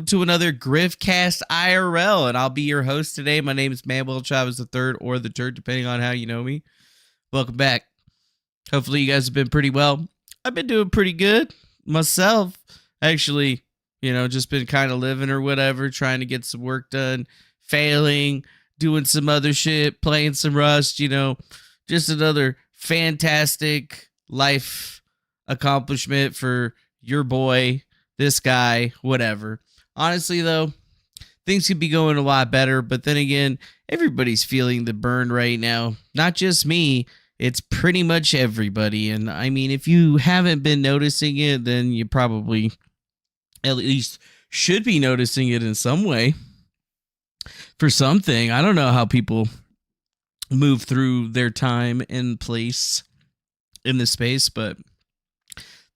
to another Griftcast IRL, and I'll be your host today. My name is Manuel Chavez III, or the Turd, depending on how you know me. Welcome back. Hopefully you guys have been pretty well. I've been doing pretty good myself. Actually, just been kind of living or whatever, trying to get some work done, failing, doing some other shit, playing some Rust, just another fantastic life accomplishment for your boy, this guy, whatever. Honestly, though, things could be going a lot better, but then again, everybody's feeling the burn right now. Not just me, it's pretty much everybody. And I mean, if you haven't been noticing it, then you probably at least should be noticing it in some way. For something, I don't know how people move through their time and place in this space, but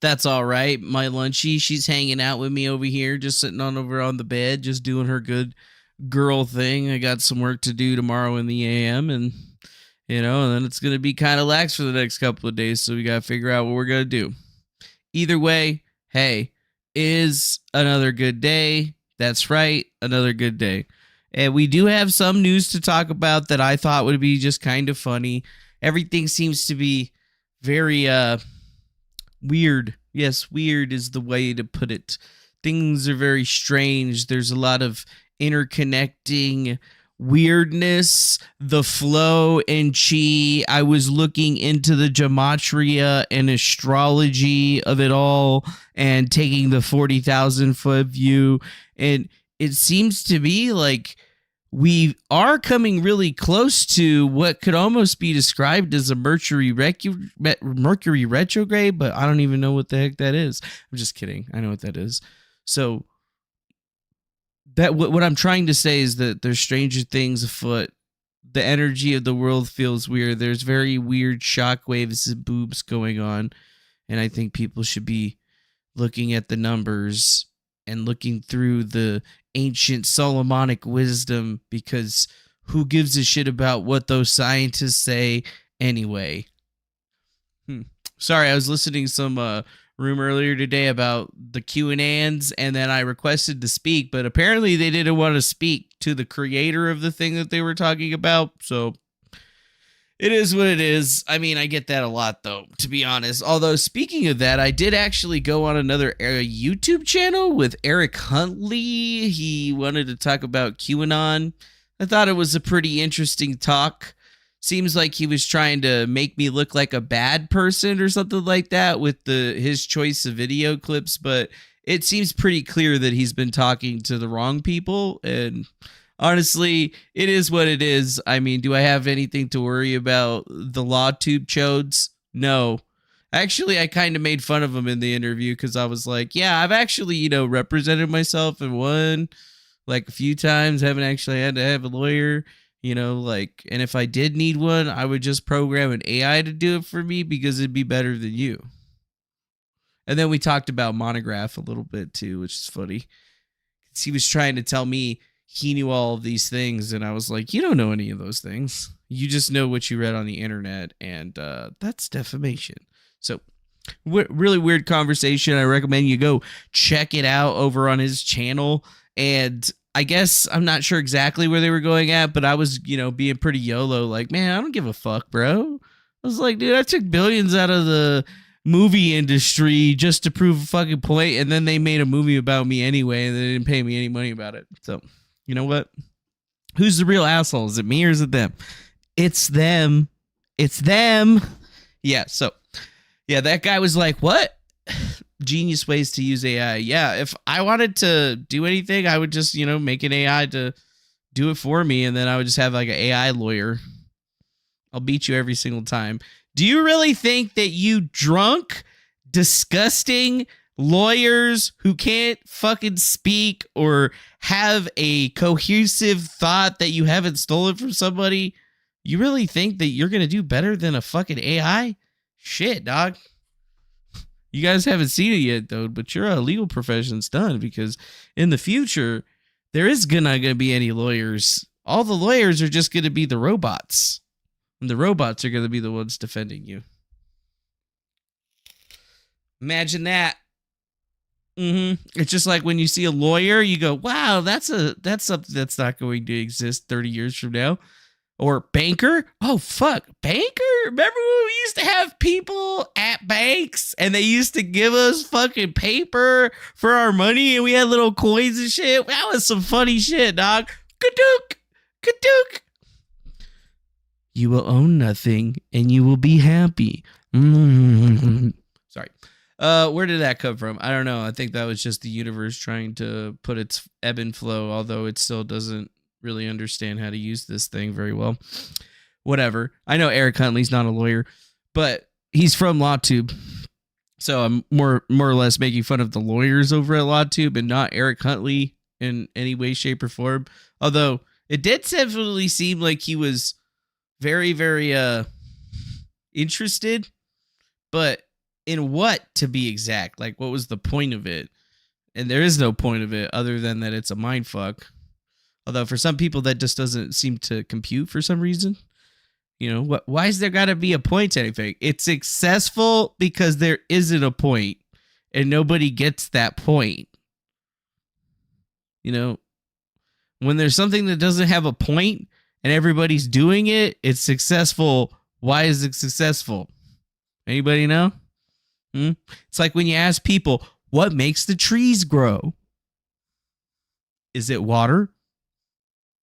that's all right. My lunchie, she's hanging out with me over here, just sitting over on the bed, just doing her good girl thing. I got some work to do tomorrow in the AM, and and then it's going to be kind of lax for the next couple of days, so we got to figure out what we're going to do. Either way, hey, is another good day. That's right, another good day. And we do have some news to talk about that I thought would be just kind of funny. Everything seems to be very weird. Yes, weird is the way to put it. Things are very strange. There's a lot of interconnecting weirdness, the flow and chi. I was looking into the gematria and astrology of it all and taking the 40,000 foot view. And it seems to be like we are coming really close to what could almost be described as a Mercury retrograde, but I don't even know what the heck that is. I'm just kidding. I know what that is. So that what I'm trying to say is that there's stranger things afoot. The energy of the world feels weird. There's very weird shockwaves and boobs going on, and I think people should be looking at the numbers and looking through the ancient Solomonic wisdom, because who gives a shit about what those scientists say anyway? Sorry, I was listening to some room earlier today about the Q&As, and then I requested to speak, but apparently they didn't want to speak to the creator of the thing that they were talking about, so it is what it is. I mean, I get that a lot, though, to be honest. Although, speaking of that, I did actually go on another YouTube channel with Eric Huntley. He wanted to talk about QAnon. I thought it was a pretty interesting talk. Seems like he was trying to make me look like a bad person or something like that with his choice of video clips, but it seems pretty clear that he's been talking to the wrong people, and honestly, it is what it is. I mean, do I have anything to worry about the law tube chodes? No. Actually, I kind of made fun of him in the interview because I was like, yeah, I've actually, represented myself and won like a few times. Haven't actually had to have a lawyer, and if I did need one, I would just program an AI to do it for me because it'd be better than you. And then we talked about Monograph a little bit too, which is funny. He was trying to tell me he knew all of these things, and I was like, you don't know any of those things. You just know what you read on the internet, and that's defamation. So, really weird conversation. I recommend you go check it out over on his channel. And I guess I'm not sure exactly where they were going at, but I was, being pretty YOLO, like, man, I don't give a fuck, bro. I was like, dude, I took billions out of the movie industry just to prove a fucking point, and then they made a movie about me anyway, and they didn't pay me any money about it. So, you know what? Who's the real asshole? Is it me or is it them? It's them. It's them. Yeah, so, yeah, that guy was like, what? Genius ways to use AI. Yeah, if I wanted to do anything, I would just, make an AI to do it for me, and then I would just have like an AI lawyer. I'll beat you every single time. Do you really think that you drunk, disgusting lawyers who can't fucking speak or have a cohesive thought that you haven't stolen from somebody, you really think that you're going to do better than a fucking AI? Shit, dog. You guys haven't seen it yet, though, but your legal profession's done, because in the future, there is not going to be any lawyers. All the lawyers are just going to be the robots, and the robots are going to be the ones defending you. Imagine that. It's just like when you see a lawyer, you go, wow, that's something that's not going to exist 30 years from now. Or banker. Oh, fuck. Banker? Remember when we used to have people at banks and they used to give us fucking paper for our money and we had little coins and shit? That was some funny shit, dog. Kadook. Kadook. You will own nothing and you will be happy. Sorry. Where did that come from? I don't know. I think that was just the universe trying to put its ebb and flow, although it still doesn't really understand how to use this thing very well. Whatever. I know Eric Huntley's not a lawyer, but he's from LawTube. So I'm more or less making fun of the lawyers over at LawTube and not Eric Huntley in any way, shape, or form. Although it did definitely seem like he was very, very interested, but in what, to be exact? Like, what was the point of it? And there is no point of it other than that it's a mind fuck. Although for some people that just doesn't seem to compute for some reason. You know, why is there got to be a point to anything? It's successful because there isn't a point and nobody gets that point. You know, when there's something that doesn't have a point and everybody's doing it, it's successful. Why is it successful? Anybody know? It's like when you ask people, what makes the trees grow? Is it water?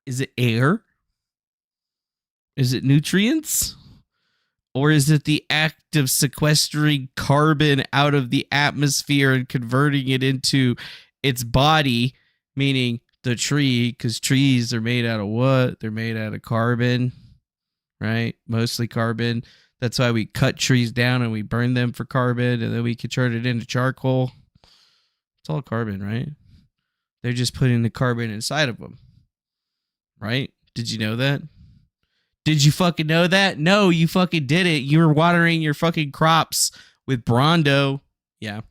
Is it air? Is it nutrients? Or is it the act of sequestering carbon out of the atmosphere and converting it into its body, meaning the tree, because trees are made out of what? They're made out of carbon, right? Mostly carbon. That's why we cut trees down and we burn them for carbon, and then we can turn it into charcoal. It's all carbon, right? They're just putting the carbon inside of them, right? Did you know that? Did you fucking know that? No, you fucking didn't. You were watering your fucking crops with Brondo. Yeah.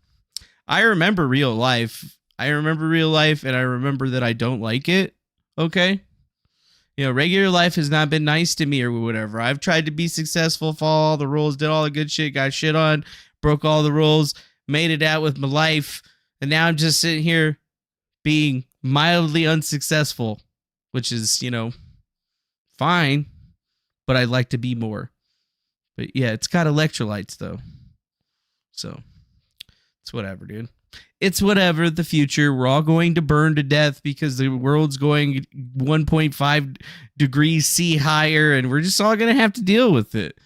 I remember real life. And I remember that I don't like it. Okay? You know, regular life has not been nice to me or whatever. I've tried to be successful, follow all the rules, did all the good shit, got shit on, broke all the rules, made it out with my life, and now I'm just sitting here being mildly unsuccessful, which is, you know, fine, but I'd like to be more. But yeah, it's got electrolytes though. So it's whatever, dude. It's whatever, the future. We're all going to burn to death because the world's going 1.5 degrees C higher, and we're just all going to have to deal with it.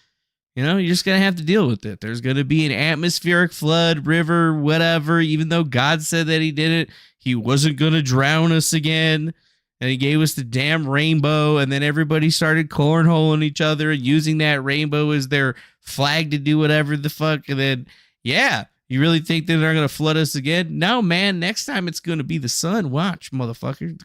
You know, you're just going to have to deal with it. There's going to be an atmospheric flood, river, whatever. Even though God said that he did it, he wasn't going to drown us again. And he gave us the damn rainbow, and then everybody started cornholing each other and using that rainbow as their flag to do whatever the fuck. And then, yeah. You really think they're not going to flood us again? No, man. Next time it's going to be the sun. Watch, motherfucker.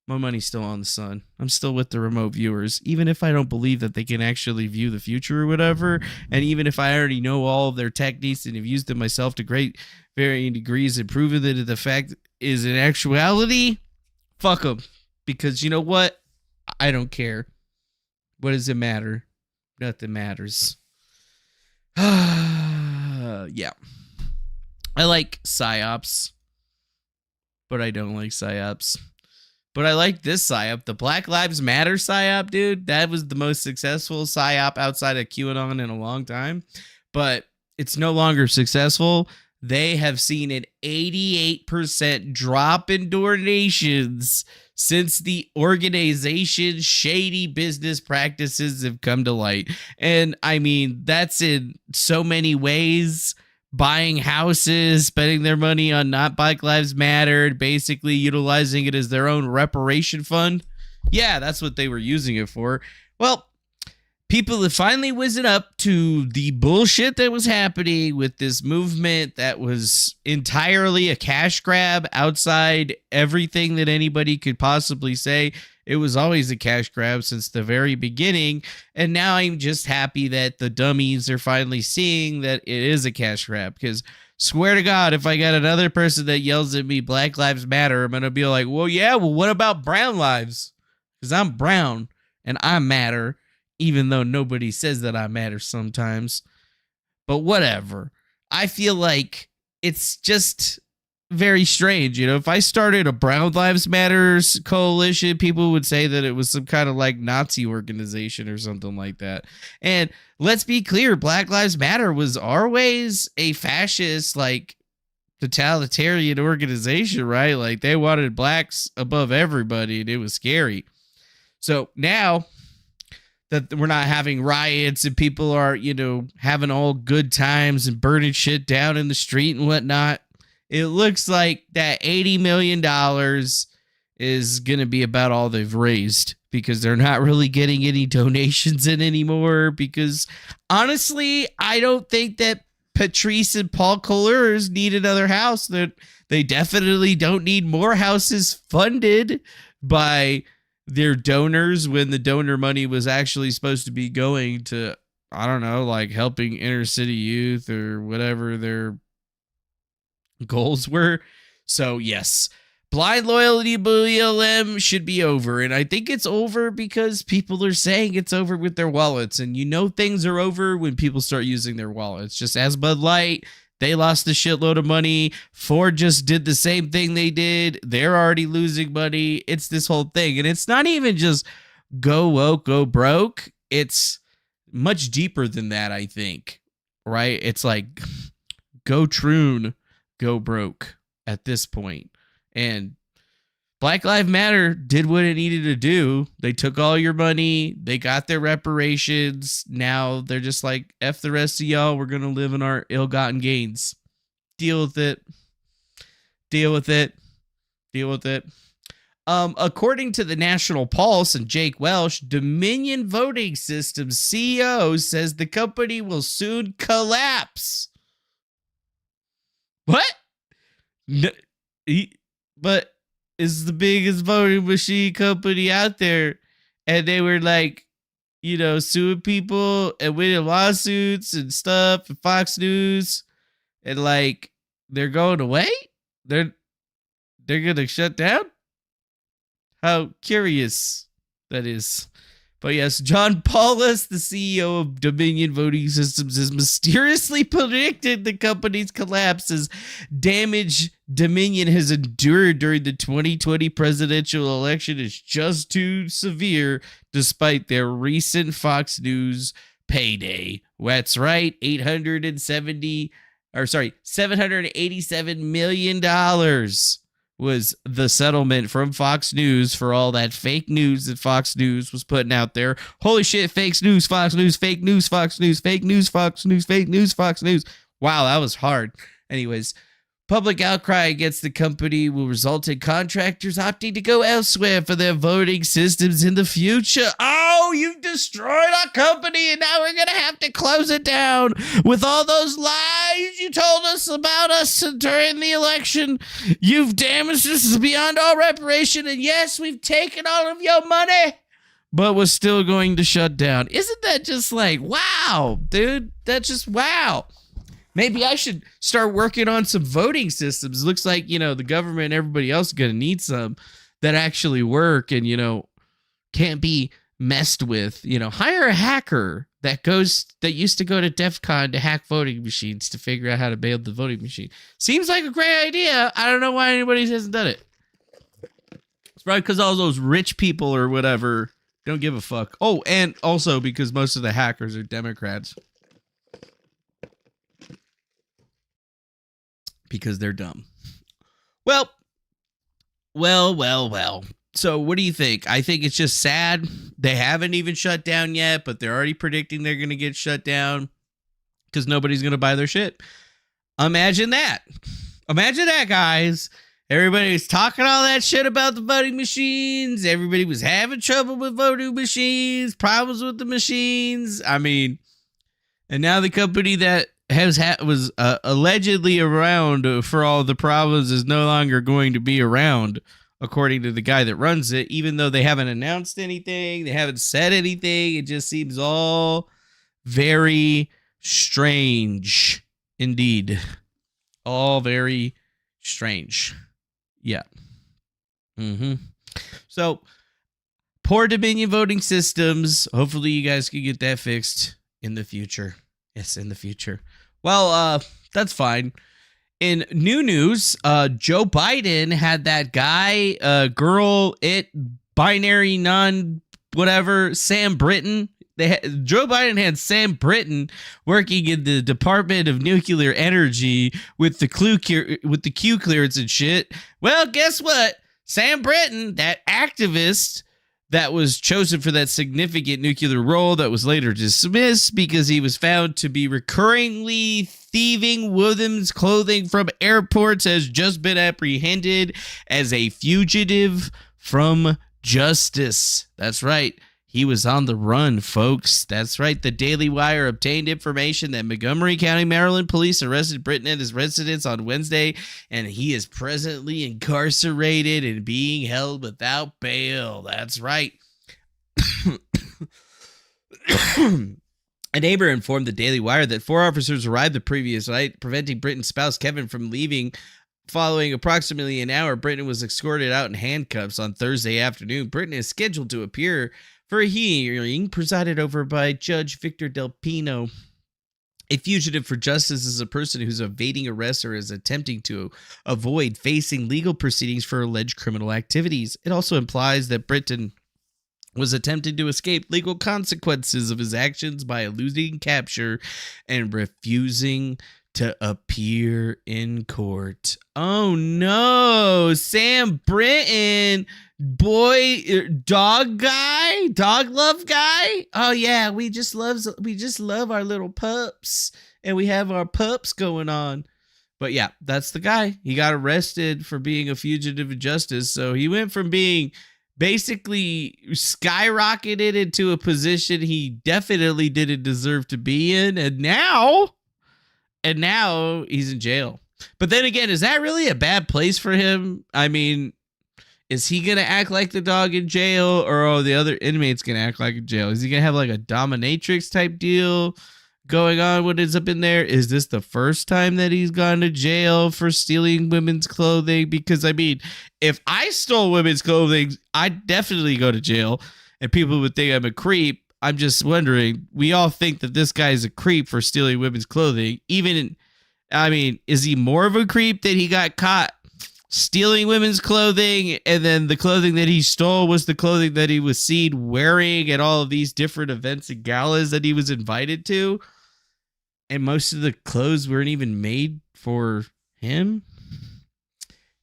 My money's still on the sun. I'm still with the remote viewers. Even if I don't believe that they can actually view the future or whatever, and even if I already know all of their techniques and have used them myself to great varying degrees and proven that the fact is in actuality, fuck them. Because you know what? I don't care. What does it matter? Nothing matters. Yeah. I like psyops, but I don't like psyops. But I like this psyop, the Black Lives Matter psyop, dude. That was the most successful psyop outside of QAnon in a long time. But it's no longer successful. They have seen an 88% drop in donations since the organization's shady business practices have come to light. And I mean, that's in so many ways. Buying houses, spending their money on not Black Lives Matter, basically utilizing it as their own reparation fund. Yeah, that's what they were using it for. Well, people have finally risen up to the bullshit that was happening with this movement that was entirely a cash grab outside everything that anybody could possibly say. It was always a cash grab since the very beginning. And now I'm just happy that the dummies are finally seeing that it is a cash grab. Because swear to God, if I got another person that yells at me, Black Lives Matter, I'm going to be like, well, yeah, well, what about brown lives? Because I'm brown and I matter. Even though nobody says that I matter sometimes. But whatever. I feel like it's just very strange. You know, if I started a Brown Lives Matters coalition, people would say that it was some kind of like Nazi organization or something like that. And let's be clear, Black Lives Matter was always a fascist, like totalitarian organization, right? Like they wanted blacks above everybody, and it was scary. So now that we're not having riots and people are, you know, having all good times and burning shit down in the street and whatnot, it looks like that $80 million is going to be about all they've raised, because they're not really getting any donations in anymore. Because honestly, I don't think that Patrice and Paul Couleurs need another house. They definitely don't need more houses funded by their donors, when the donor money was actually supposed to be going to, I don't know, like helping inner city youth or whatever their goals were. So yes, blind loyalty BLM should be over. And I think it's over because people are saying it's over with their wallets. And you know things are over when people start using their wallets. Just as Bud Light, they lost a shitload of money. Ford just did the same thing they did. They're already losing money. It's this whole thing. And it's not even just go woke, go broke. It's much deeper than that, I think. Right? It's like go troon, go broke at this point. And Black Lives Matter did what it needed to do. They took all your money. They got their reparations. Now they're just like, F the rest of y'all. We're going to live in our ill-gotten gains. Deal with it. Deal with it. Deal with it. According to the National Pulse and Jake Welsh, Dominion Voting Systems CEO says the company will soon collapse. What? No, but is the biggest voting machine company out there, and they were like, you know, suing people and winning lawsuits and stuff, and Fox News, and like they're going away. They're gonna shut down. How curious that is. But yes, John Paulus, the CEO of Dominion Voting Systems, has mysteriously predicted the company's collapse as damage Dominion has endured during the 2020 presidential election is just too severe, despite their recent Fox News payday. That's right, $787 million was the settlement from Fox News for all that fake news that Fox News was putting out there. Holy shit, fake news, Fox News, fake news, Fox News, fake news, Fox News, fake news, Fox News. Wow, that was hard. Anyways, public outcry against the company will result in contractors opting to go elsewhere for their voting systems in the future. Oh, you've destroyed our company, and now we're going to have to close it down with all those lies you told us about us during the election. You've damaged us beyond all reparation, and yes, we've taken all of your money, but we're still going to shut down. Isn't that just like, wow, dude? That's just wow. Maybe I should start working on some voting systems. Looks like, you know, the government and everybody else is going to need some that actually work and, you know, can't be messed with. You know, hire a hacker that used to go to DEF CON to hack voting machines to figure out how to build the voting machine. Seems like a great idea. I don't know why anybody hasn't done it. It's probably because all those rich people or whatever don't give a fuck. Oh, and also because most of the hackers are Democrats. Because they're dumb. Well. So what do you think? I think it's just sad. They haven't even shut down yet, but they're already predicting they're going to get shut down because nobody's going to buy their shit. Imagine that. Imagine that, guys. Everybody was talking all that shit about the voting machines. Everybody was having trouble with voting machines, problems with the machines. I mean, and now the company that was allegedly around for all the problems is no longer going to be around, according to the guy that runs it, even though they haven't announced anything, they haven't said anything. It just seems all very strange indeed. All very strange. Yeah. So, poor Dominion voting systems. Hopefully you guys can get that fixed in the future. Yes, in the future. Well, that's fine. In new news, Joe Biden had that guy, girl, binary, non, whatever, Sam Brinton. Joe Biden had Sam Brinton working in the Department of Nuclear Energy with the Q clearance and shit. Well, guess what? Sam Brinton, that activist that was chosen for that significant nuclear role that was later dismissed because he was found to be recurringly thieving women's clothing from airports, has just been apprehended as a fugitive from justice. That's right. He was on the run, folks. That's right. The Daily Wire obtained information that Montgomery County, Maryland police arrested Brinton at his residence on Wednesday, and he is presently incarcerated and being held without bail. That's right. A neighbor informed the Daily Wire that 4 officers arrived the previous night, preventing Brinton's spouse, Kevin, from leaving. Following approximately an hour, Brinton was escorted out in handcuffs on Thursday afternoon. Brinton is scheduled to appear for a hearing presided over by Judge Victor Del Pino. A fugitive for justice is a person who's evading arrest or is attempting to avoid facing legal proceedings for alleged criminal activities. It also implies that Brinton was attempting to escape legal consequences of his actions by eluding capture and refusing to appear in court. Oh no, Sam Brinton, dog love guy. Oh yeah, we just love our little pups, and we have our pups going on. But yeah, that's the guy. He got arrested for being a fugitive of justice. So he went from being basically skyrocketed into a position he definitely didn't deserve to be in, and now he's in jail. But then again, is that really a bad place for him? I mean, is he going to act like the dog in jail, or are the other inmates going to act like in jail? Is he going to have like a dominatrix type deal going on when it's up in there? Is this the first time that he's gone to jail for stealing women's clothing? Because, I mean, if I stole women's clothing, I'd definitely go to jail, and people would think I'm a creep. I'm just wondering, we all think that this guy is a creep for stealing women's clothing. Is he more of a creep that he got caught stealing women's clothing, and then the clothing that he stole was the clothing that he was seen wearing at all of these different events and galas that he was invited to? And most of the clothes weren't even made for him?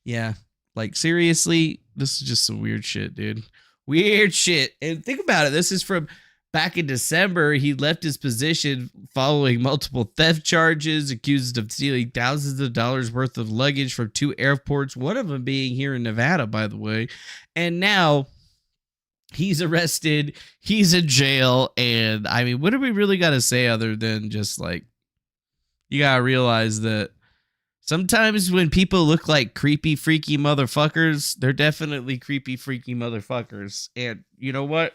Yeah, like seriously, this is just some weird shit, dude. Weird shit. And think about it. This is from back in December. He left his position following multiple theft charges, accused of stealing thousands of dollars worth of luggage from 2 airports, one of them being here in Nevada, by the way. And now he's arrested. He's in jail. And I mean, what do we really got to say other than just like, you got to realize that sometimes when people look like creepy, freaky motherfuckers, they're definitely creepy, freaky motherfuckers. And you know what?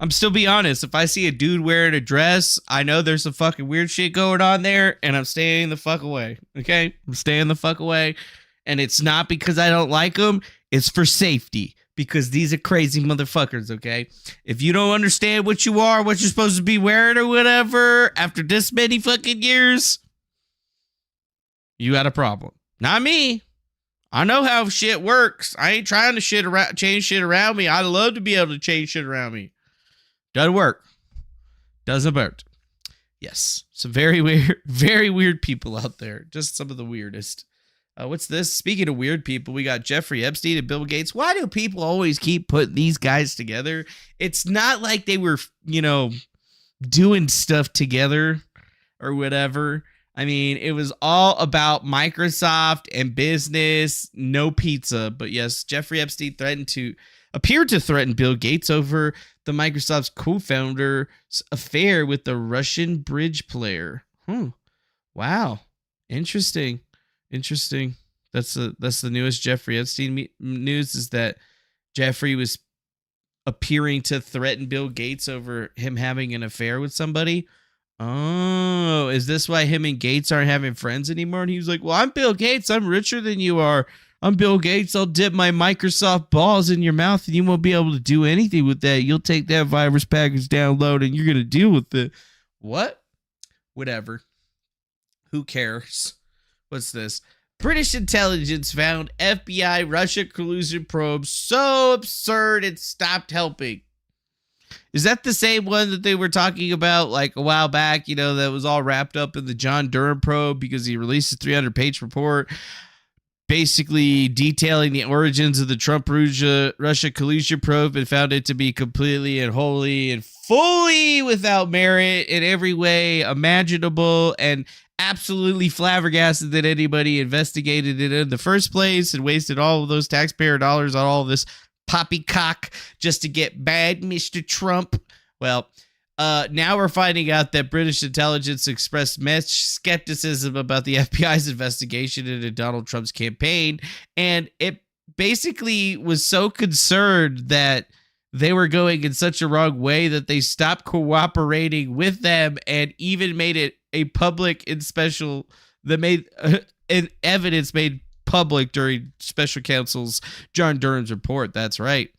I'm still be honest. If I see a dude wearing a dress, I know there's some fucking weird shit going on there, and I'm staying the fuck away. Okay? I'm staying the fuck away. And it's not because I don't like them. It's for safety. Because these are crazy motherfuckers, okay? If you don't understand what you are, what you're supposed to be wearing or whatever, after this many fucking years, you got a problem. Not me. I know how shit works. I ain't trying to change shit around me. I'd love to be able to change shit around me. Doesn't work. Doesn't work. Yes. Some very weird people out there. Just some of the weirdest. What's this? Speaking of weird people, we got Jeffrey Epstein and Bill Gates. Why do people always keep putting these guys together? It's not like they were, doing stuff together or whatever. I mean, it was all about Microsoft and business, no pizza. But yes, Jeffrey Epstein appeared to threaten Bill Gates over the Microsoft's co-founder's affair with the Russian bridge player. Wow. Interesting. That's the newest Jeffrey Epstein news, is that Jeffrey was appearing to threaten Bill Gates over him having an affair with somebody. Oh, is this why him and Gates aren't having friends anymore? And he was like, well, I'm Bill Gates. I'm richer than you are. I'm Bill Gates. I'll dip my Microsoft balls in your mouth and you won't be able to do anything with that. You'll take that virus package download and you're going to deal with it. What? Whatever. Who cares? What's this? British intelligence found FBI Russia collusion probe so absurd it stopped helping. Is that the same one that they were talking about like a while back, you know, that was all wrapped up in the John Durham probe because he released a 300-page report basically detailing the origins of the Trump-Russia collusion probe and found it to be completely and wholly and fully without merit in every way imaginable and absolutely flabbergasted that anybody investigated it in the first place and wasted all of those taxpayer dollars on all this poppycock just to get bad Mr. Trump. Well, now we're finding out that British intelligence expressed much skepticism about the FBI's investigation into Donald Trump's campaign, and it basically was so concerned that they were going in such a wrong way that they stopped cooperating with them and even made it a public and special that made an evidence made public during special counsel's John Durham's report. That's right.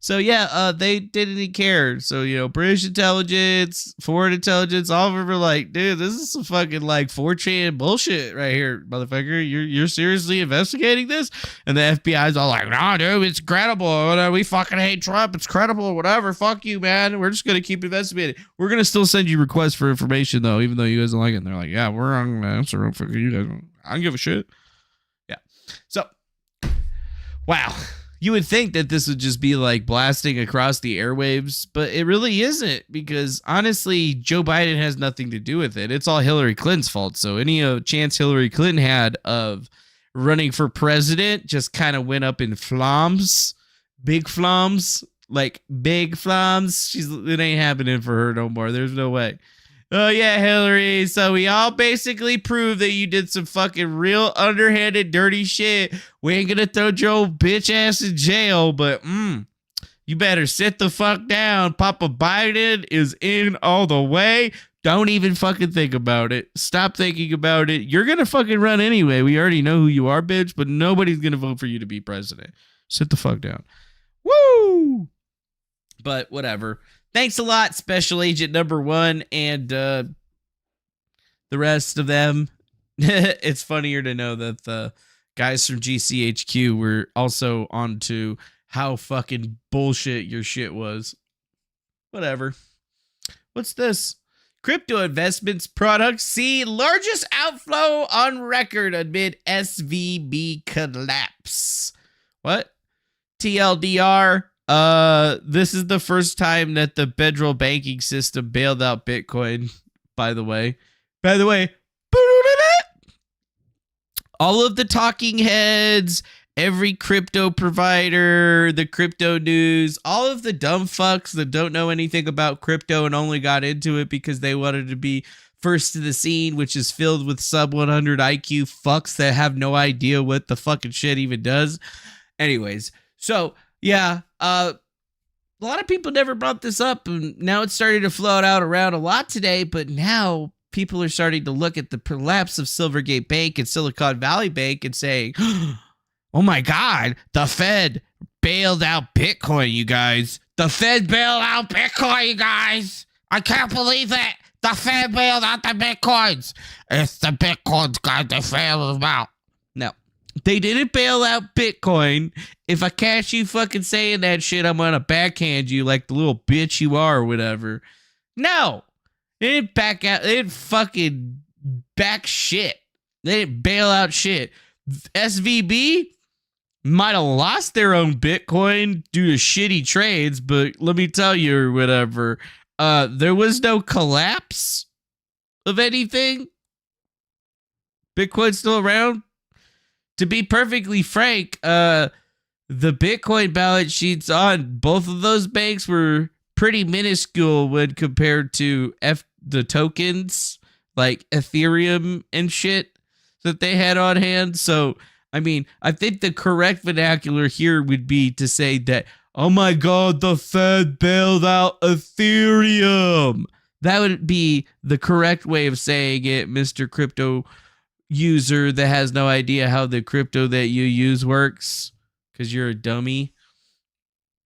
So yeah, they didn't care. So, you know, British intelligence, foreign intelligence, all of them are like, dude, this is some fucking like 4chan bullshit right here, motherfucker. You're seriously investigating this? And the FBI's all like, nah, dude, it's credible. We fucking hate Trump. It's credible. Whatever. Fuck you, man. We're just gonna keep investigating. We're gonna still send you requests for information though, even though you guys don't like it. And they're like, yeah, we're on answer. Fuck you guys. I don't give a shit. Yeah. So, wow. You would think that this would just be like blasting across the airwaves, but it really isn't, because honestly, Joe Biden has nothing to do with it. It's all Hillary Clinton's fault. So any chance Hillary Clinton had of running for president just kind of went up in flames, big flames, like big flames. It ain't happening for her no more. There's no way. Oh, yeah, Hillary. So we all basically proved that you did some fucking real underhanded, dirty shit. We ain't gonna throw Joe bitch ass in jail, but you better sit the fuck down. Papa Biden is in all the way. Don't even fucking think about it. Stop thinking about it. You're gonna fucking run anyway. We already know who you are, bitch, but nobody's gonna vote for you to be president. Sit the fuck down. Woo! But whatever. Thanks a lot, Special Agent Number 1 and the rest of them. It's funnier to know that the guys from GCHQ were also onto how fucking bullshit your shit was. Whatever. What's this? Crypto investments products see largest outflow on record amid SVB collapse. What? TLDR. This is the first time that the federal banking system bailed out Bitcoin, by the way. All of the talking heads, every crypto provider, the crypto news, all of the dumb fucks that don't know anything about crypto and only got into it because they wanted to be first to the scene, which is filled with sub 100 IQ fucks that have no idea what the fucking shit even does. Anyways, so yeah, a lot of people never brought this up, and now it's starting to float out around a lot today, but now people are starting to look at the collapse of Silvergate Bank and Silicon Valley Bank and saying, oh my God, the Fed bailed out Bitcoin, you guys. The Fed bailed out Bitcoin, you guys. I can't believe it. The Fed bailed out the Bitcoins. It's the Bitcoins, guys, they bailed them out. No. They didn't bail out Bitcoin. If I catch you fucking saying that shit, I'm gonna backhand you like the little bitch you are or whatever. No. They didn't back out. They didn't fucking back shit. They didn't bail out shit. SVB might have lost their own Bitcoin due to shitty trades, but let me tell you or whatever, there was no collapse of anything. Bitcoin's still around. To be perfectly frank, the Bitcoin balance sheets on both of those banks were pretty minuscule when compared to the tokens like Ethereum and shit that they had on hand. So, I mean, I think the correct vernacular here would be to say that, oh my God, the Fed bailed out Ethereum. That would be the correct way of saying it, Mr. Crypto user that has no idea how the crypto that you use works because you're a dummy.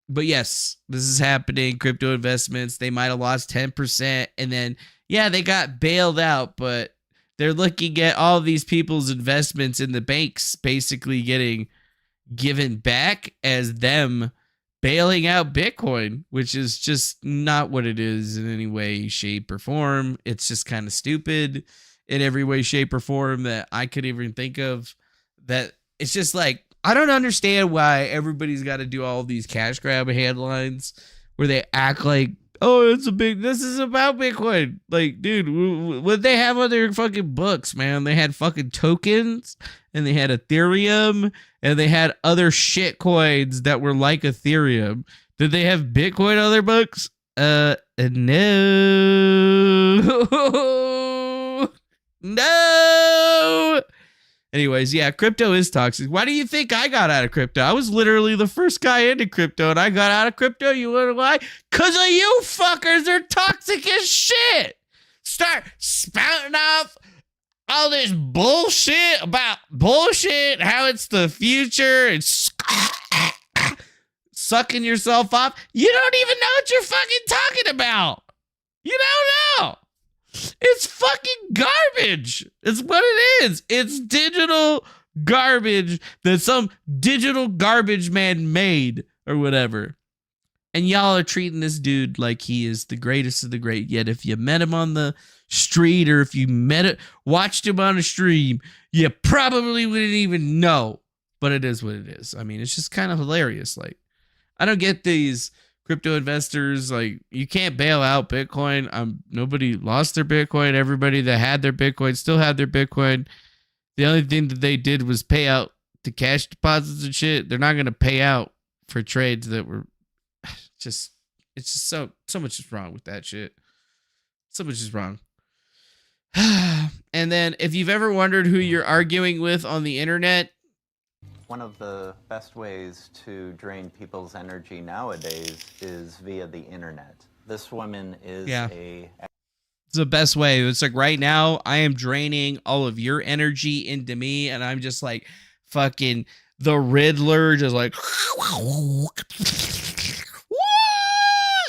But yes, this is happening. Crypto investments, they might have lost 10%, and then yeah, they got bailed out, but they're looking at all these people's investments in the banks basically getting given back as them bailing out Bitcoin, which is just not what it is in any way, shape, or form. It's just kind of stupid in every way, shape, or form that I could even think of. That it's just like, I don't understand why everybody's got to do all these cash grab headlines where they act like, oh, this is about Bitcoin. Like, dude, what they have on their fucking books, man? They had fucking tokens, and they had Ethereum, and they had other shit coins that were like Ethereum. Did they have Bitcoin on their books? No. No. Anyways, yeah, crypto is toxic. Why do you think I got out of crypto? I was literally the first guy into crypto, and I got out of crypto. You wonder why? Because of you fuckers are toxic as shit. Start spouting off all this bullshit about bullshit, how it's the future, and sucking yourself off. You don't even know what you're fucking talking about. You don't know. It's fucking garbage. It's what it is. It's digital garbage that some digital garbage man made or whatever. And y'all are treating this dude like he is the greatest of the great. Yet if you met him on the street, or if you watched him on a stream, you probably wouldn't even know. But it is what it is. I mean, it's just kind of hilarious. Like, I don't get these crypto investors. Like, you can't bail out Bitcoin. Nobody lost their Bitcoin. Everybody that had their Bitcoin still had their Bitcoin. The only thing that they did was pay out to cash deposits and shit. They're not going to pay out for trades that were it's just so much is wrong with that shit. So much is wrong. And then if you've ever wondered who you're arguing with on the internet, one of the best ways to drain people's energy nowadays is via the internet. This woman is it's the best way. It's like right now I am draining all of your energy into me, and I'm just like fucking the Riddler, just like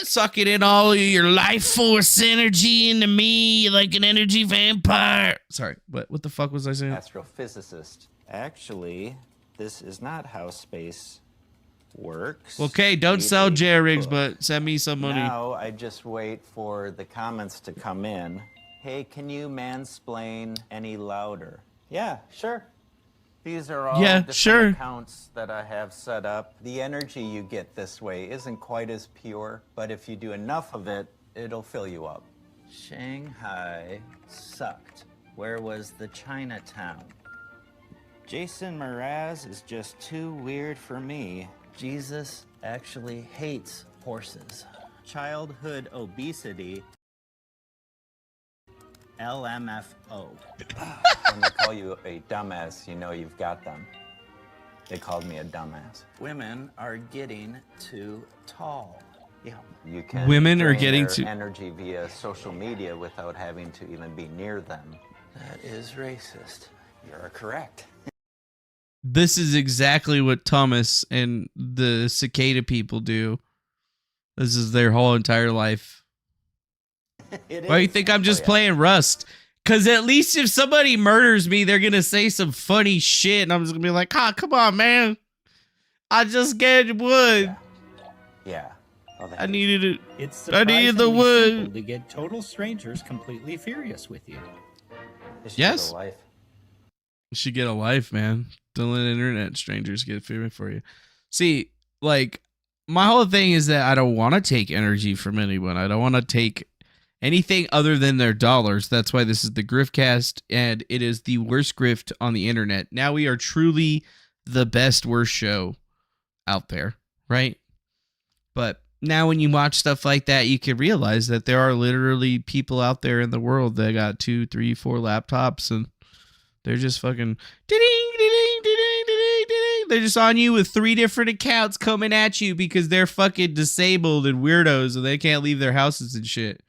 sucking in all of your life force energy into me like an energy vampire. Sorry, what the fuck was I saying? Astrophysicist. Actually, this is not how space works. Okay, don't sell JRigs, but send me some money. Now I just wait for the comments to come in. Hey, can you mansplain any louder? Yeah, sure. These are all different accounts that I have set up. The energy you get this way isn't quite as pure, but if you do enough of it, it'll fill you up. Shanghai sucked. Where was the Chinatown? Jason Mraz is just too weird for me. Jesus actually hates horses. Childhood obesity. LMFO. When they call you a dumbass, you know you've got them. They called me a dumbass. Women are getting too tall. Yeah. You can women are getting too energy via social media without having to even be near them. That is racist. You're correct. This is exactly what Thomas and the cicada people do. This is their whole entire life. Why do you think I'm just playing Rust? Because at least if somebody murders me, they're going to say some funny shit. And I'm just going to be like, come on, man. I just get wood. Yeah. Oh, I needed it. It's I needed the wood. To get total strangers completely furious with you. Yes. You should get a life, man. Don't let internet strangers get feeling for you. See, like, my whole thing is that I don't want to take energy from anyone. I don't want to take anything other than their dollars. That's why this is the Griftcast, and it is the worst grift on the internet. Now we are truly the best worst show out there, right? But now when you watch stuff like that, you can realize that there are literally people out there in the world that got 2, 3, 4 laptops, and they're just fucking they're just on you with 3 different accounts coming at you because they're fucking disabled and weirdos and they can't leave their houses and shit.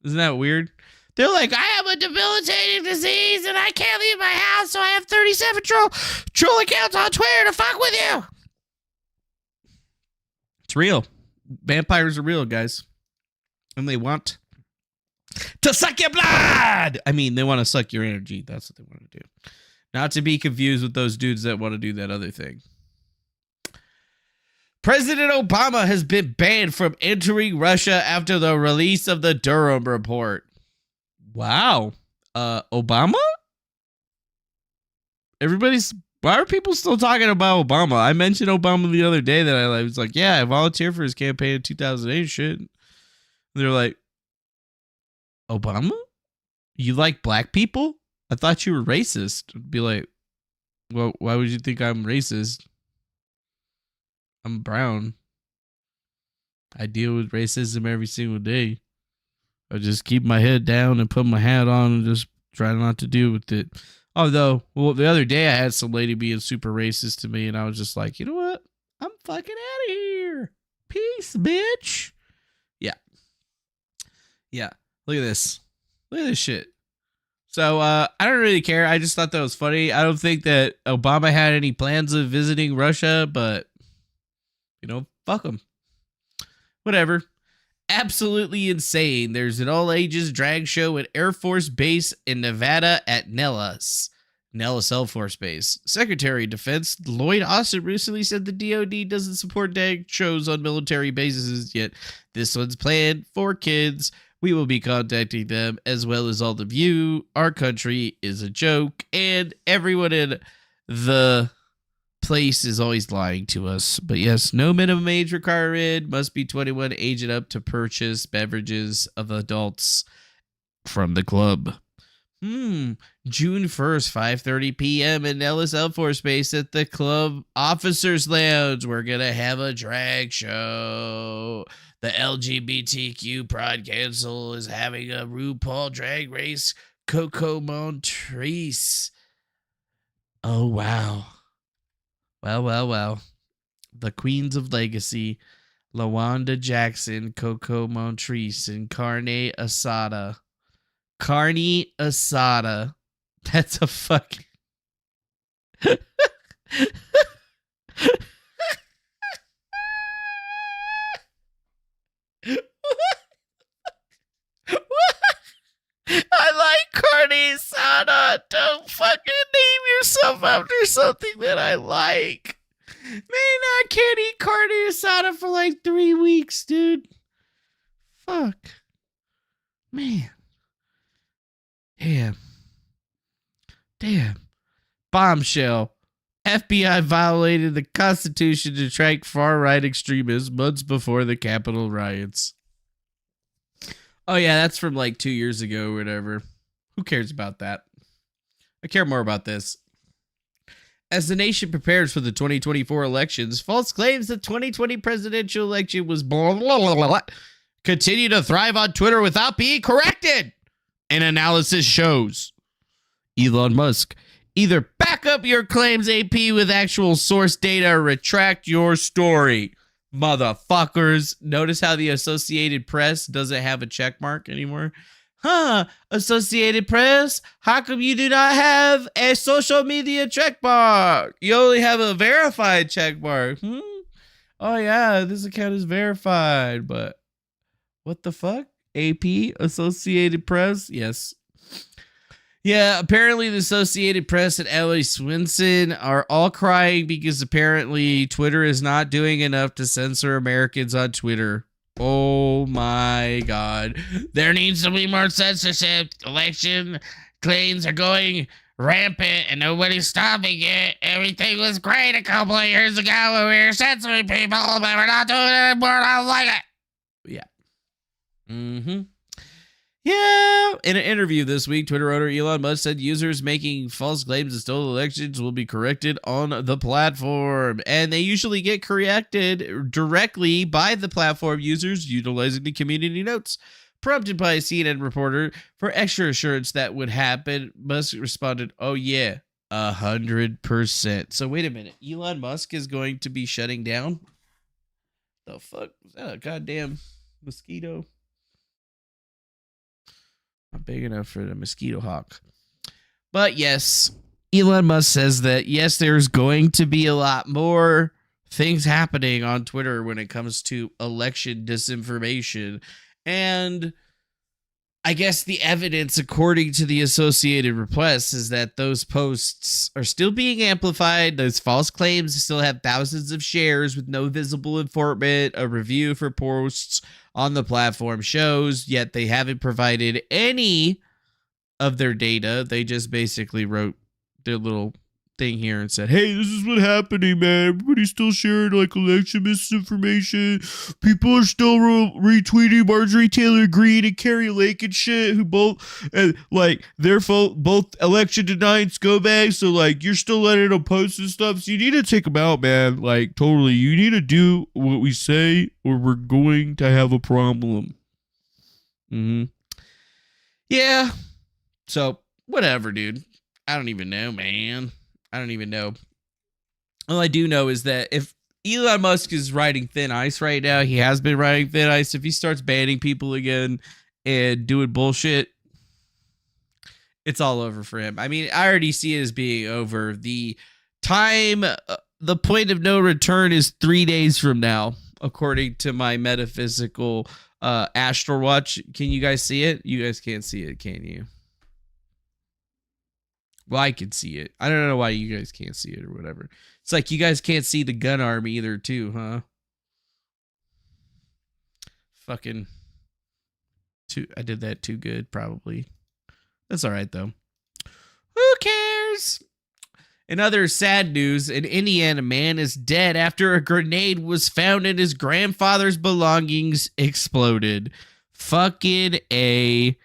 Isn't that weird? They're like, I have a debilitating disease and I can't leave my house, so I have 37 troll accounts on Twitter to fuck with you. It's real. Vampires are real, guys. And they want To suck your blood! I mean, they want to suck your energy. That's what they want to do. Not to be confused with those dudes that want to do that other thing. President Obama has been banned from entering Russia after the release of the Durham report. Wow. Obama? Why are people still talking about Obama? I mentioned Obama the other day that I was like, yeah, I volunteered for his campaign in 2008 shit. They're like, Obama? You like black people? I thought you were racist. I'd be like, well, why would you think I'm racist? I'm brown. I deal with racism every single day. I just keep my head down and put my hat on and just try not to deal with it. Although, well, the other day I had some lady being super racist to me, and I was just like, you know what? I'm fucking out of here. Peace, bitch. Yeah. Yeah. Look at this. Look at this shit. So, I don't really care. I just thought that was funny. I don't think that Obama had any plans of visiting Russia, but, you know, fuck him. Whatever. Absolutely insane. There's an all-ages drag show at Air Force Base in Nevada at Nellis Air Force Base. Secretary of Defense Lloyd Austin recently said the DoD doesn't support drag shows on military bases yet. This one's planned for kids. We will be contacting them as well as all of you. Our country is a joke, and everyone in the place is always lying to us. But yes, no minimum age required. Must be 21, age and up to purchase beverages of adults from the club. June 1st, 5:30 p.m. in Nellis Air Force Base at the club Officers Lounge. We're gonna have a drag show. The LGBTQ Pride Council is having a RuPaul drag race. Coco Montrese. Oh wow. Well. The Queens of Legacy, LaWanda Jackson, Coco Montrese, and Carne Asada. Carne Asada. That's a fucking... I like carne asada. Don't fucking name yourself after something that I like. Man, I can't eat carne asada for like 3 weeks, dude. Fuck. Man. Damn. Bombshell. FBI violated the Constitution to track far-right extremists months before the Capitol riots. Oh, yeah, that's from like 2 years ago or whatever. Who cares about that? I care more about this. As the nation prepares for the 2024 elections, false claims the 2020 presidential election was blah, blah, blah, blah, blah, continue to thrive on Twitter without being corrected. An analysis shows. Elon Musk, either back up your claims, AP, with actual source data or retract your story. Motherfuckers. Notice how the Associated Press doesn't have a check mark anymore? Huh, Associated Press, how come you do not have a social media check mark? You only have a verified check mark. Oh yeah, this account is verified, but what the fuck? AP, Associated Press? Yes. Yeah, apparently the Associated Press and Ellie Swinson are all crying because apparently Twitter is not doing enough to censor Americans on Twitter. Oh my God. There needs to be more censorship. Election claims are going rampant and nobody's stopping it. Everything was great a couple of years ago when we were censoring people, but we're not doing it anymore. I don't like it. Yeah. Yeah. In an interview this week, Twitter owner Elon Musk said users making false claims of stolen elections will be corrected on the platform. And they usually get corrected directly by the platform users utilizing the community notes. Prompted by a CNN reporter for extra assurance that would happen, Musk responded, oh yeah, 100%. So wait a minute. Elon Musk is going to be shutting down? The fuck? Was that a goddamn mosquito? Not big enough for the mosquito hawk. But yes, Elon Musk says that, yes, there's going to be a lot more things happening on Twitter when it comes to election disinformation. And I guess the evidence, according to the Associated Press, is that those posts are still being amplified. Those false claims still have thousands of shares with no visible informant. A review for posts on the platform shows, yet they haven't provided any of their data. They just basically wrote their little thing here and said, hey, this is what's happening, man. Everybody's still sharing like election misinformation. People are still retweeting Marjorie Taylor Greene and Carrie Lake and shit, who both like they're both election denying scumbags. So like you're still letting them post and stuff. So you need to take them out, man. Like totally, you need to do what we say, or we're going to have a problem. Yeah. So whatever, dude. I don't even know, man. I don't even know. All I do know is that if Elon Musk is riding thin ice right now, he has been riding thin ice. If he starts banning people again and doing bullshit, it's all over for him. I mean, I already see it as being over. The time, the point of no return is 3 days from now, according to my metaphysical astral watch. Can you guys see it? You guys can't see it, can you? Well, I can see it. I don't know why you guys can't see it or whatever. It's like you guys can't see the gun arm either, too, huh? Fucking. I did that too good, probably. That's all right, though. Who cares? In other sad news, in Indiana, a man is dead after a grenade was found in his grandfather's belongings exploded. Fucking A.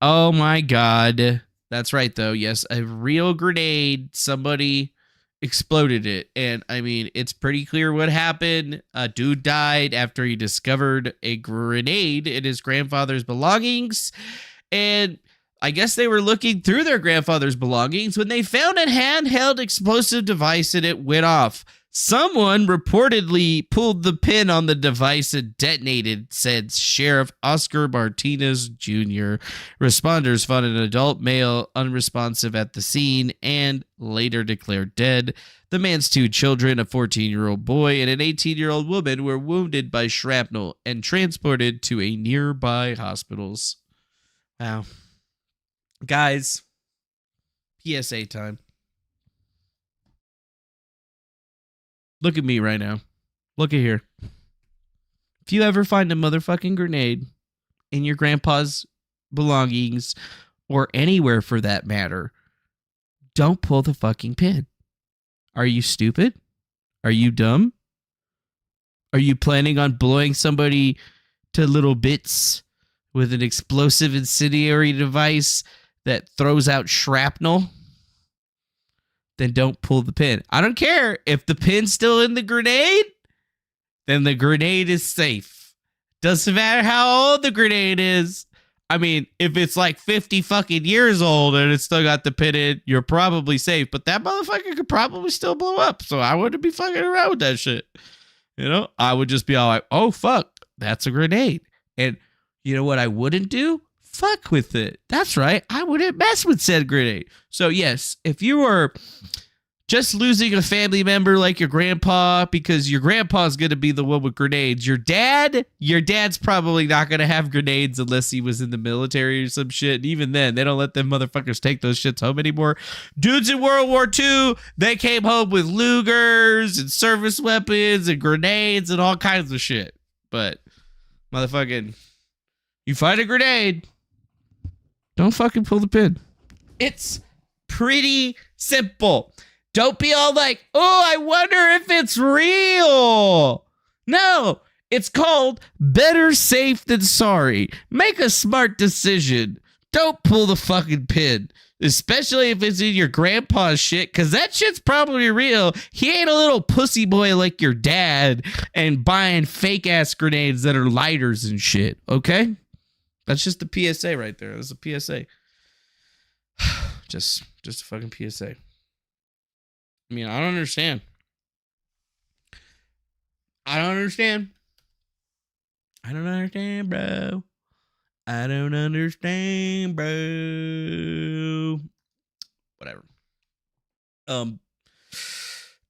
Oh, my God. That's right, though. Yes, a real grenade. Somebody exploded it. And, I mean, it's pretty clear what happened. A dude died after he discovered a grenade in his grandfather's belongings. And I guess they were looking through their grandfather's belongings when they found a handheld explosive device and it went off. Someone reportedly pulled the pin on the device and detonated, said Sheriff Oscar Martinez Jr. Responders found an adult male unresponsive at the scene and later declared dead. The man's two children, a 14-year-old boy and an 18-year-old woman, were wounded by shrapnel and transported to a nearby hospitals. Wow. Guys, PSA time. Look at me right now. Look at here. If you ever find a motherfucking grenade in your grandpa's belongings, or anywhere for that matter, don't pull the fucking pin. Are you stupid? Are you dumb? Are you planning on blowing somebody to little bits with an explosive incendiary device that throws out shrapnel? Then don't pull the pin. I don't care. If the pin's still in the grenade, then the grenade is safe. Doesn't matter how old the grenade is. I mean, if it's like 50 fucking years old and it's still got the pin in, you're probably safe. But that motherfucker could probably still blow up. So I wouldn't be fucking around with that shit. You know, I would just be all like, oh, fuck, that's a grenade. And you know what I wouldn't do? Fuck with it. That's right. I wouldn't mess with said grenade. So yes, if you were just losing a family member like your grandpa, because your grandpa's going to be the one with grenades, your dad's probably not going to have grenades unless he was in the military or some shit. And even then, they don't let them motherfuckers take those shits home anymore. Dudes in World War II, they came home with Lugers and service weapons and grenades and all kinds of shit. But motherfucking, you find a grenade, don't fucking pull the pin. It's pretty simple. Don't be all like, oh, I wonder if it's real. No, it's called better safe than sorry. Make a smart decision. Don't pull the fucking pin, especially if it's in your grandpa's shit, because that shit's probably real. He ain't a little pussy boy like your dad and buying fake ass grenades that are lighters and shit, okay? That's just the PSA right there. That's a PSA. just a fucking PSA. I mean, I don't understand. I don't understand, bro. I don't understand, bro. Whatever.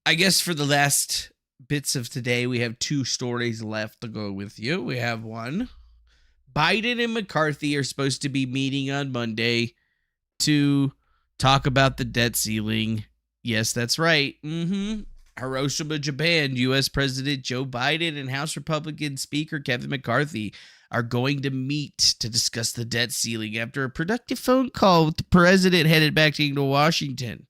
I guess for the last bits of today, we have two stories left to go with you. We have one. Biden and McCarthy are supposed to be meeting on Monday to talk about the debt ceiling. Yes, that's right. Hiroshima, Japan, U.S. President Joe Biden and House Republican Speaker Kevin McCarthy are going to meet to discuss the debt ceiling after a productive phone call with the president headed back to Washington.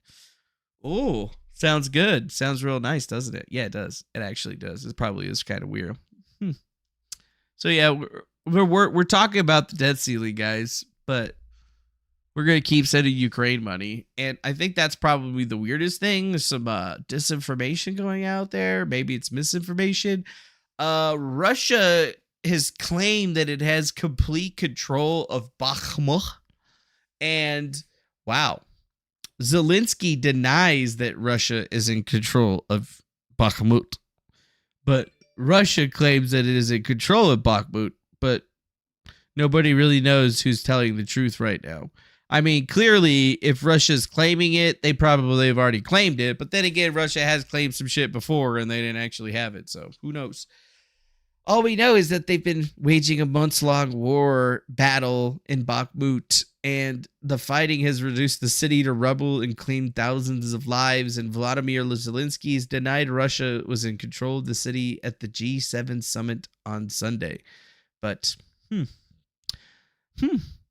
Oh, sounds good. Sounds real nice, doesn't it? Yeah, it does. It actually does. It probably is kind of weird. So yeah, we're talking about the debt ceiling, guys, but we're going to keep sending Ukraine money. And I think that's probably the weirdest thing. There's some disinformation going out there. Maybe it's misinformation. Russia has claimed that it has complete control of Bakhmut. And wow, Zelensky denies that Russia is in control of Bakhmut. But Russia claims that it is in control of Bakhmut. But nobody really knows who's telling the truth right now. I mean, clearly, if Russia's claiming it, they probably have already claimed it. But then again, Russia has claimed some shit before and they didn't actually have it. So who knows? All we know is that they've been waging a months-long war battle in Bakhmut, and the fighting has reduced the city to rubble and claimed thousands of lives, and Vladimir Zelensky has denied Russia was in control of the city at the G7 summit on Sunday. But,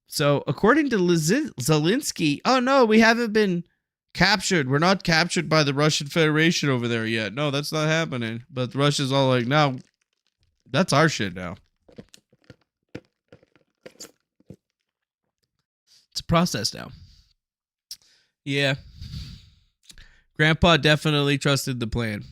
So, according to Zelensky, oh no, we haven't been captured. We're not captured by the Russian Federation over there yet. No, that's not happening. But Russia's all like, no, that's our shit now. It's a process now. Yeah. Grandpa definitely trusted the plan.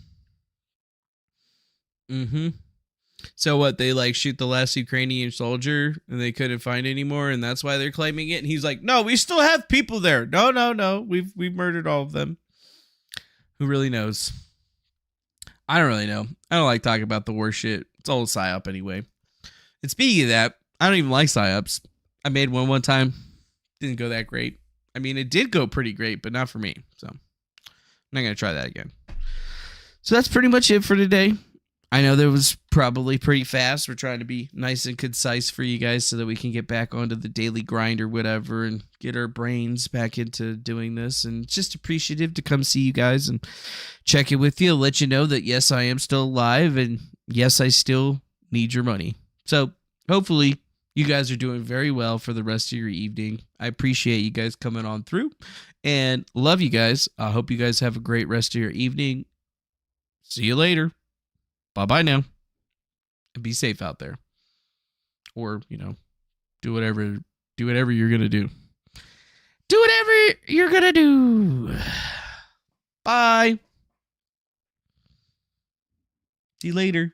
So what, they like shoot the last Ukrainian soldier and they couldn't find anymore, and that's why they're claiming it? And he's like, no, we still have people there. No. We've murdered all of them. Who really knows? I don't really know. I don't like talking about the war shit. It's all a psyop anyway. And speaking of that, I don't even like psyops. I made one time. Didn't go that great. I mean, it did go pretty great, but not for me. So I'm not going to try that again. So that's pretty much it for today. I know that was probably pretty fast. We're trying to be nice and concise for you guys so that we can get back onto the daily grind or whatever and get our brains back into doing this. And just appreciative to come see you guys and check in with you. Let you know that, yes, I am still alive, and yes, I still need your money. So hopefully you guys are doing very well for the rest of your evening. I appreciate you guys coming on through and love you guys. I hope you guys have a great rest of your evening. See you later. Bye-bye now. And be safe out there. Or, do whatever you're going to do. Do whatever you're going to do. Bye. See you later.